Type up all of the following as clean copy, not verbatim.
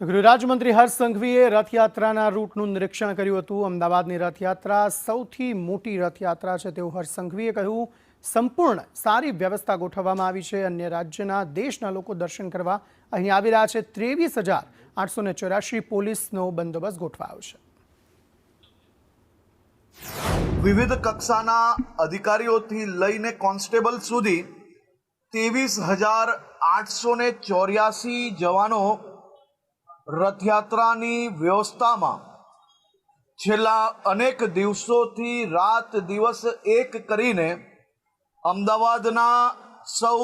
ગૃહરાજ્યમંત્રી હર્ષ સંઘવીએ રથયાત્રાના રૂટનું નિરીક્ષણ કર્યું હતું। અમદાવાદની રથયાત્રા સૌથી મોટી રથયાત્રા છે તેવું હર્ષ સંઘવીએ કહ્યું। સંપૂર્ણ સારી વ્યવસ્થા ગોઠવવામાં આવી છે। અન્ય રાજ્યના દેશના લોકો દર્શન કરવા અહીં આવી રહ્યા છે। 23,884 પોલીસનો બંદોબસ્ત ગોઠવાયો છે। વિવિધ કક્ષાના અધિકારીઓથી લઈને કોન્સ્ટેબલ સુધી 23,884 જવાનો રથયાત્રાની વ્યવસ્થામાં છેલ્લા અનેક દિવસોથી રાત દિવસ એક કરીને અમદાવાદના સૌ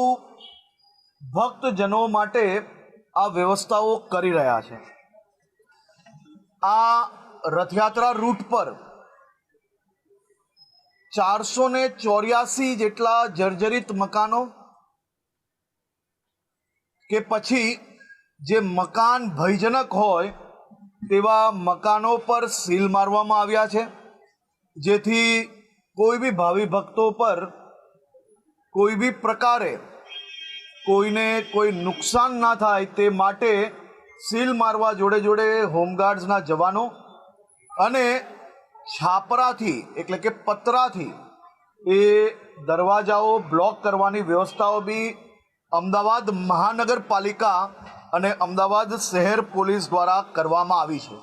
ભક્તજનો માટે આ વ્યવસ્થાઓ કરી રહ્યા છે। આ રથયાત્રા રૂટ પર 484 જેટલા જર્જરિત મકાનો કે પછી જે મકાન ભયજનક હોય તેવા મકાનો પર સીલ મારવામાં આવ્યા છે, જેથી કોઈ બી ભાવિ ભક્તો પર કોઈ બી પ્રકારે કોઈને કોઈ નુકસાન ના થાય તે માટે સીલ મારવા જોડે જોડે હોમગાર્ડ્સના જવાનો અને છાપરાથી એટલે કે પતરાથી એ દરવાજાઓ બ્લોક કરવાની વ્યવસ્થાઓ બી અમદાવાદ મહાનગરપાલિકા અને અમદાવાદ શહેર પોલીસ દ્વારા કરવામાં આવી છે।